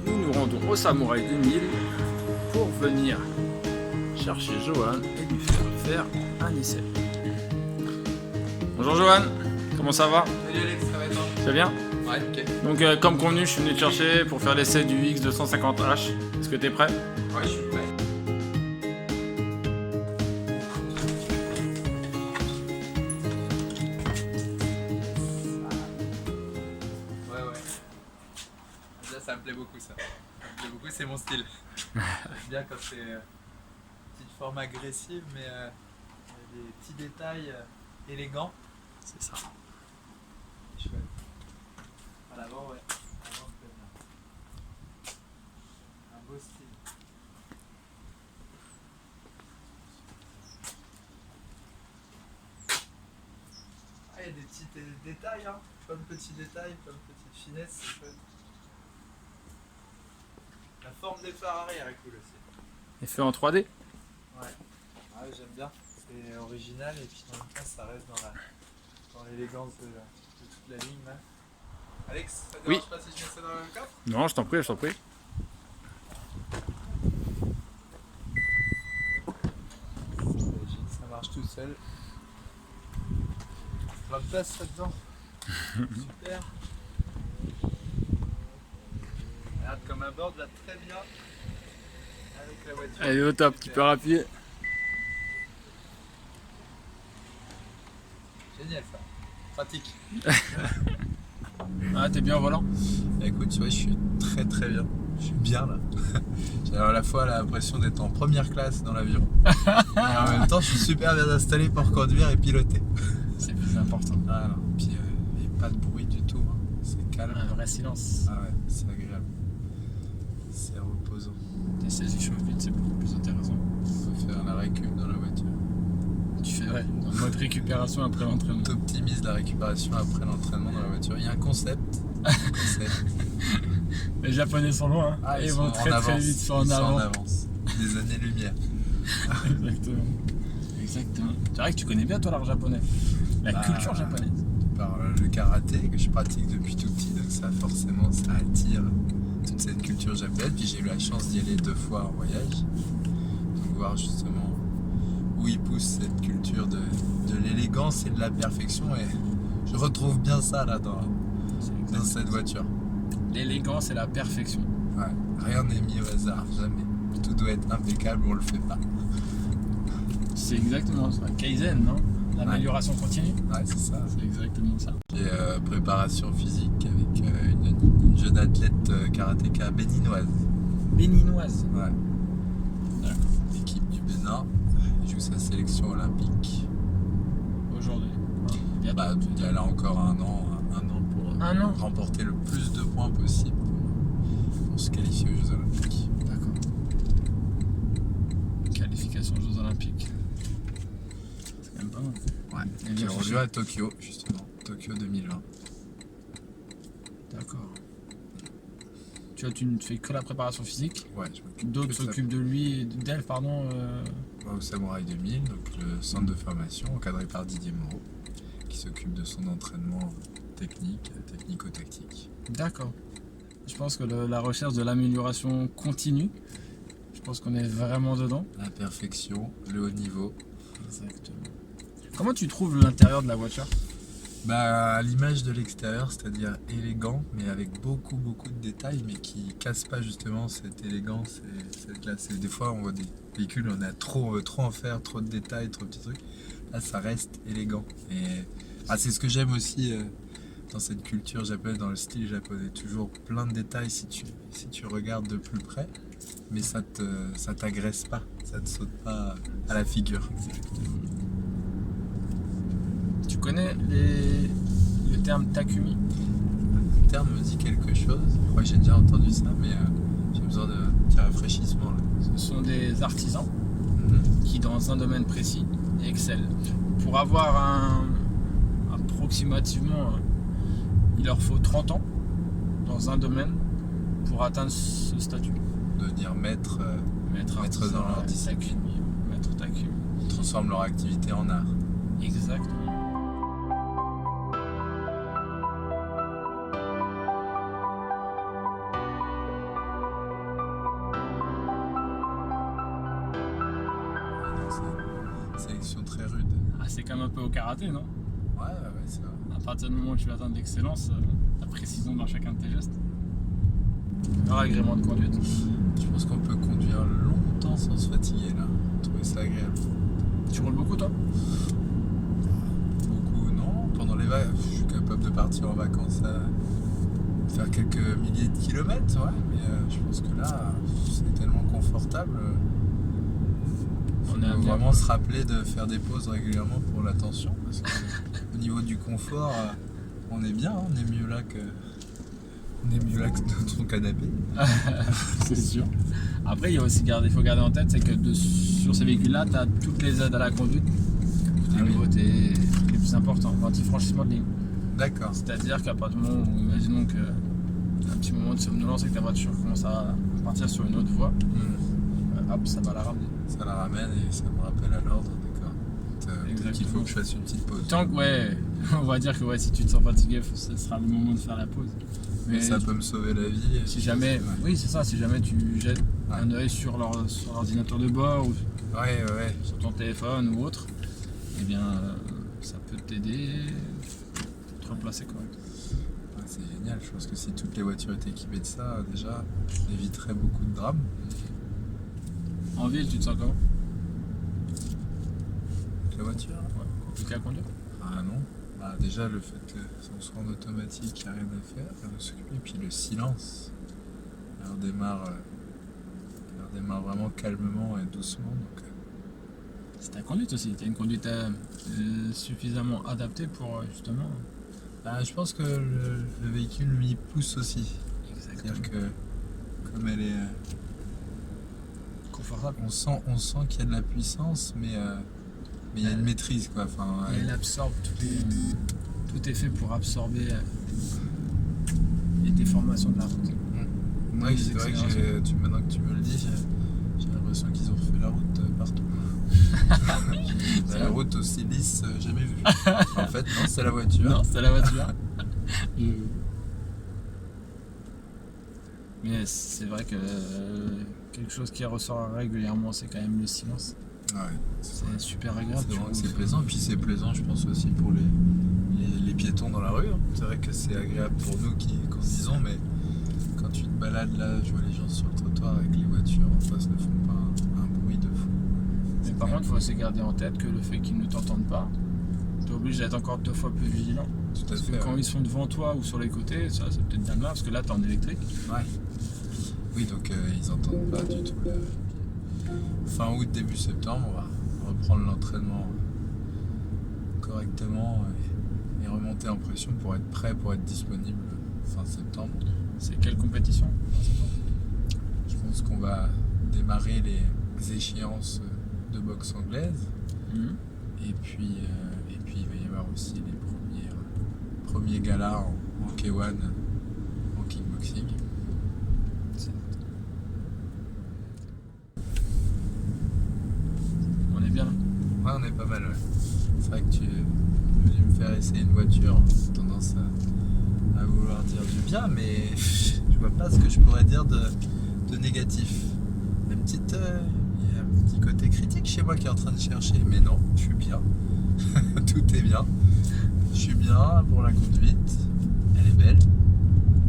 Nous nous rendons au Samouraï des Nils pour venir chercher Johan et lui faire un essai. Bonjour Johan, comment ça va? Salut Alex, ça va et toi? C'est bien? Ouais, ok. Donc comme convenu, je suis venu te chercher pour faire l'essai du X250H. Est-ce que t'es prêt? Ouais, je suis prêt. Ouais. Là, ça me plaît beaucoup ça. Ça me plaît beaucoup, c'est mon style. J'aime bien quand c'est petite forme agressive, mais des petits détails élégants. C'est ça. Chouette. À l'avant, ouais. À l'avant, c'est bien. Un beau style. Ah, il y a des petits détails, hein. Plein de petits détails, plein de petites finesses, c'est chouette. La forme des phares arrière est cool aussi. Et fait en 3D? Ouais. Ouais, j'aime bien. C'est original et puis en même temps ça reste dans l'élégance de toute la ligne là. Alex, ça te Oui. dérange pas si je mets ça dans le même coffre? Non, je t'en prie, je t'en prie. Ça marche tout seul. Plein de place là-dedans. Super. Regarde comme un board va très bien avec la voiture. Allez, au top, tu peux appuyer. Génial ça. Pratique. Ah, t'es bien au volant? Écoute, tu vois, je suis très bien. Je suis bien là. J'ai à la fois l'impression d'être en première classe dans l'avion. Et en même temps, je suis super bien installé pour conduire et piloter. C'est plus important. Ah, non. Puis il n'y a pas de bruit du tout. Hein. C'est calme. Un vrai silence. Ah ouais, c'est agréable. C'est reposant. Tes 16 chauffes vite, c'est beaucoup plus intéressant. On peut faire la récup dans la voiture. Tu fais ouais, en mode récupération après l'entraînement. Tu optimises la récupération après l'entraînement dans la voiture. Il y a un concept. Les Japonais sont loin, hein. Ah, ils sont vont en très avance. vite, sont en Ils sont avant. en avance. Des années-lumière. Exactement. Exactement. C'est vrai que tu connais bien toi l'art japonais. La culture japonaise. Par le karaté que je pratique depuis tout petit, donc ça forcément ça attire toute cette culture japonaise. Puis j'ai eu la chance d'y aller 2 fois en voyage, donc voir justement où ils poussent cette culture de l'élégance et de la perfection, et je retrouve bien ça là dans cette voiture. L'élégance et la perfection. Ouais, rien n'est mis au hasard, jamais. Tout doit être impeccable ou on le fait pas. C'est exactement ça. Kaizen, non? L'amélioration continue. Ouais, c'est ça. C'est exactement ça. J'ai préparation physique avec une jeune athlète karatéka béninoise. Béninoise. Ouais. D'accord. L'équipe du Bénin joue sa sélection olympique. Aujourd'hui. Bientôt. Bah, elle a encore un an pour Un an. remporter le plus de points possible pour se qualifier aux Jeux Olympiques. D'accord. Qualification aux Jeux Olympiques. C'est quand même pas mal. Ouais. Et Qui bien aura fichu. lieu à Tokyo, justement. Tokyo 2020. D'accord. Tu ne fais que la préparation physique. Ouais, je m'occupe D'autres que de ça. s'occupent de lui, d'elle, pardon. Au Samouraï 2000, donc le centre de formation encadré par Didier Moreau, qui s'occupe de son entraînement technico-tactique. D'accord. Je pense que la recherche de l'amélioration continue. Je pense qu'on est vraiment dedans. La perfection, le haut niveau. Exactement. Comment tu trouves l'intérieur de la voiture? Bah, à l'image de l'extérieur, c'est-à-dire élégant, mais avec beaucoup de détails, mais qui casse pas justement cette élégance et cette classe. Et des fois, on voit des véhicules, on veut trop en faire, trop de détails, trop de petits trucs. Là, ça reste élégant. Et c'est ce que j'aime aussi dans cette culture japonaise, dans le style japonais. Toujours plein de détails si tu regardes de plus près, mais ça t'agresse pas, ça te saute pas à la figure. Tu connais le terme Takumi? Le terme me dit quelque chose. Je crois que j'ai déjà entendu ça, mais j'ai besoin de petit rafraîchissement là. Ce sont des artisans Mhm. qui, dans un domaine précis, excellent. Pour avoir approximativement, il leur faut 30 ans dans un domaine pour atteindre ce statut. Devenir maître, Maître Maître dans leur discipline. Maître Takumi. transforme leur activité en art. Exactement. sélection très rude. Ah, c'est comme un peu au karaté, non? Ouais, c'est vrai. À partir du moment où tu veux atteindre l'excellence, la précision dans chacun de tes gestes. Alors, agrément de conduite. Je pense qu'on peut conduire longtemps sans se fatiguer là. Trouver ça agréable. Tu roules beaucoup, toi? Beaucoup, non. Pendant les vacances, je suis capable de partir en vacances à faire quelques milliers de kilomètres, ouais. Mais je pense que là, c'est tellement confortable. On est Faut bien. vraiment se rappeler de faire des pauses régulièrement pour l'attention. Parce qu'au niveau du confort, on est bien, hein. On est mieux là que dans ton canapé. C'est sûr. Après, il faut garder en tête, c'est que sur ces véhicules-là, tu as toutes les aides à la conduite, les nouveautés les plus importantes, l'anti-franchissement de ligne. D'accord. C'est-à-dire qu'à partir du moment où, imaginons qu'un petit moment de somnolence et que ta voiture commence à partir sur une autre voie, hop, ça va la ramener. Ça la ramène et ça me rappelle à l'ordre, d'accord. Peut-être qu'il faut que je fasse une petite pause. Tant que, ouais, on va dire que ouais, si tu te sens fatigué, ce sera le moment de faire la pause. Mais ça peut me sauver la vie. Si jamais, oui, c'est ça, si jamais tu jettes un œil sur l'ordinateur de bord ou sur ton téléphone ou autre, eh bien, ça peut t'aider à te replacer correct. Ouais, c'est génial, je pense que si toutes les voitures étaient équipées de ça, déjà, ça éviterait beaucoup de drames. En ville, tu te sens comment? Avec la voiture? Ouais, compliqué à conduire? Ah non. Bah, déjà, le fait que ça soit en automatique, il n'y a rien à faire, rien à s'occuper. Et puis le silence. Elle redémarre vraiment calmement et doucement. Donc, C'est ta conduite aussi, tu as une conduite suffisamment adaptée pour justement. bah, je pense que le véhicule lui pousse aussi. C'est-à-dire que comme elle est Confortable. on sent qu'il y a de la puissance, mais il y a une maîtrise, quoi. Enfin, Et elle absorbe, tout est fait pour absorber les déformations de la route. ouais, c'est vrai que maintenant que tu me le dis, j'ai l'impression qu'ils ont refait la route partout. La route aussi lisse, jamais vue. En fait, non, c'est la voiture. Non, c'est la voiture. Mais c'est vrai que quelque chose qui ressort régulièrement, c'est quand même le silence. Ouais, C'est super agréable. c'est vrai que c'est plaisant. Puis c'est plaisant, je pense, aussi pour les piétons dans la rue. Hein. C'est vrai que c'est agréable pour nous qui conduisons, mais quand tu te balades là, je vois les gens sur le trottoir avec les voitures en face ne font pas un bruit de fou. Mais par contre, il faut aussi garder en tête que le fait qu'ils ne t'entendent pas, tu es obligé d'être encore 2 fois plus vigilant. Tout à Parce que fait. quand ils sont devant toi ou sur les côtés, ça c'est peut-être bien grave, parce que là tu es en électrique. Ouais. Oui, donc ils n'entendent pas du tout. Fin août, début septembre, on va reprendre l'entraînement correctement et remonter en pression pour être prêt, pour être disponible fin septembre. C'est quelle compétition? Je pense qu'on va démarrer les échéances de boxe anglaise et puis il va y avoir aussi les premiers galas en K1 en kickboxing. On est bien là. Ouais, on est pas mal, ouais. C'est vrai que tu es venu me faire essayer une voiture, j'ai tendance à vouloir dire du bien, mais je vois pas ce que je pourrais dire de négatif. Il y a un petit côté critique chez moi qui est en train de chercher, mais non, je suis bien. Tout est bien. Je suis bien pour la conduite, elle est belle,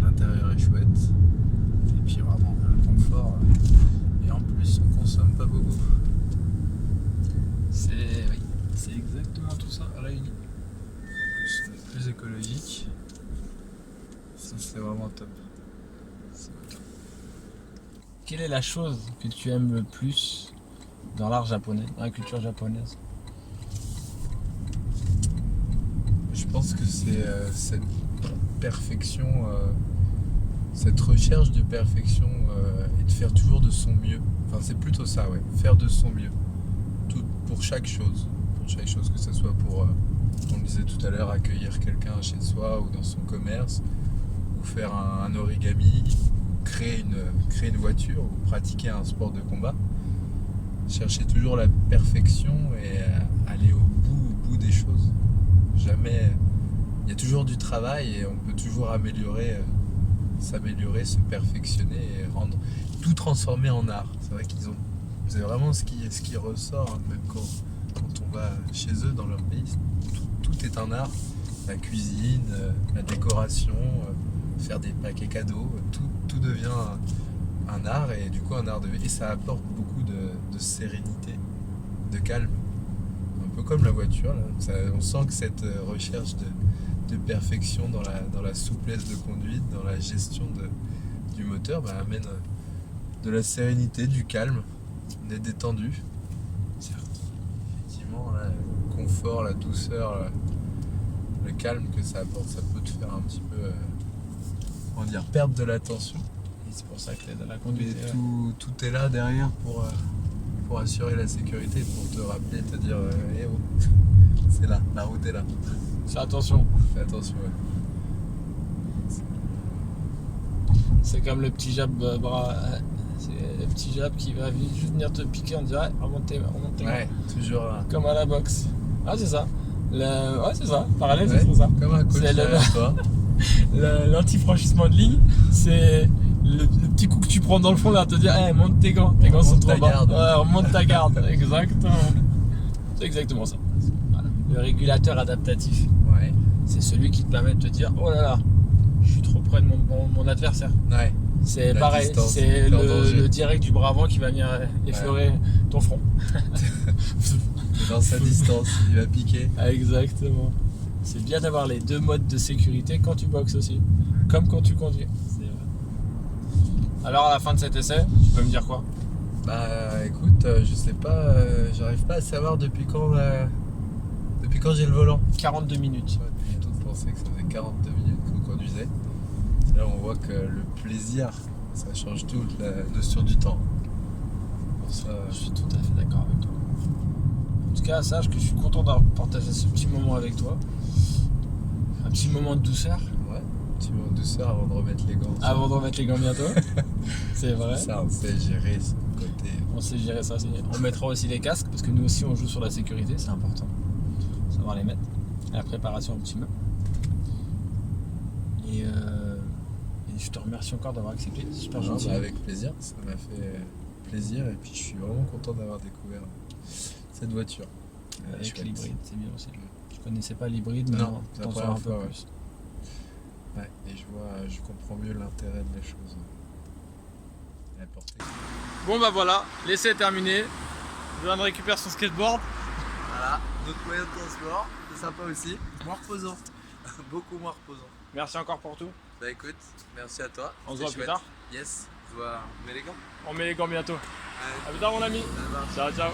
l'intérieur est chouette, et puis vraiment un confort. Et en plus, on consomme pas beaucoup. C'est exactement tout ça réuni. En plus, on est plus écologique. Ça, c'est vraiment top. Quelle est la chose que tu aimes le plus dans l'art japonais, dans la culture japonaise? Je pense que c'est cette perfection, cette recherche de perfection et de faire toujours de son mieux. Enfin, c'est plutôt ça, ouais. Faire de son mieux. Pour chaque chose. Pour chaque chose, que ce soit pour, on le disait tout à l'heure, accueillir quelqu'un chez soi ou dans son commerce, ou faire un origami, créer une voiture, ou pratiquer un sport de combat. Chercher toujours la perfection et aller au bout des choses. Jamais. Il y a toujours du travail et on peut toujours s'améliorer, se perfectionner et tout transformer en art. C'est vrai qu'ils ont C'est vraiment ce qui ressort, hein, même quand on va chez eux dans leur pays. Tout est un art. La cuisine, la décoration, faire des paquets cadeaux, tout devient un art et du coup un art de vie. Et ça apporte beaucoup de sérénité, de calme. Un peu comme la voiture. Là. On sent que cette recherche de perfection dans la souplesse de conduite, dans la gestion du moteur, amène de la sérénité, du calme. On est détendu. Certes. Effectivement, là, le confort, la douceur, le calme que ça apporte, ça peut te faire un petit peu perdre de l'attention. Et c'est pour ça que t'es dans la conduite. Mais tout est là derrière pour assurer la sécurité, pour te rappeler, te dire eh oh, c'est là, la route est là. Fais attention. Fais attention, ouais. C'est comme le petit jab c'est le petit jab qui va juste venir te piquer, on dirait remonter. Ouais, toujours là. Comme à la boxe. Ah c'est ça. Ouais c'est ça, parallèle Ouais, c'est ça. Comme un coach derrière toi. L'anti-franchissement de ligne, c'est le petit coup que tu prends dans le fond là, te dire hey, monte tes gants sont trop bas. Ouais, remonte ta garde, exactement. C'est exactement ça. Voilà. Le régulateur adaptatif, Ouais. c'est celui qui te permet de te dire oh là là, je suis trop près de mon adversaire. Ouais. C'est La pareil, distance, c'est danger. le direct du bras avant qui va venir effleurer ton front. Dans sa distance, il va piquer. Exactement. C'est bien d'avoir les deux modes de sécurité quand tu boxes aussi, comme quand tu conduis. C'est vrai. Alors à la fin de cet essai, tu peux me dire quoi? Écoute, je sais pas, j'arrive pas à savoir depuis quand j'ai le volant. 42 minutes. Ouais, j'ai tout pensé que ça faisait 42 minutes qu'on conduisait. Là on voit que le plaisir, ça change tout, la notion du temps. Pour ça, Je suis tout à fait d'accord avec toi. En tout cas, sache que je suis content d'avoir partagé ce petit moment avec toi. Un petit moment de douceur. ouais, petit moment de douceur avant de remettre les gants. Avant de remettre les gants bientôt. C'est vrai. Ça, on sait gérer ce côté. On sait gérer ça. On mettra aussi les casques parce que nous aussi on joue sur la sécurité, c'est important. Savoir les mettre. Et la préparation un petit peu. Et je te remercie encore d'avoir accepté. C'est super gentil. Avec plaisir, ça m'a fait plaisir et puis je suis vraiment content d'avoir découvert cette voiture. Avec Chouette. l'hybride, c'est bien aussi. Je connaissais pas l'hybride, mais Non, c'est la t'en première sauras un peu fois, ouais. plus. Ouais, et je comprends mieux l'intérêt de la chose. À porter. Bon bah voilà, l'essai est terminé. Johan récupère son skateboard. Voilà, notre moyen de transport, c'est sympa aussi. Moins reposant, beaucoup moins reposant. Merci encore pour tout. Bah écoute, merci à toi. On se C'était voit plus chouette. tard. Yes, on se voit, on met les gants. On met les gants bientôt. Allez, A plus tard mon ami. ça marche. Ciao ciao.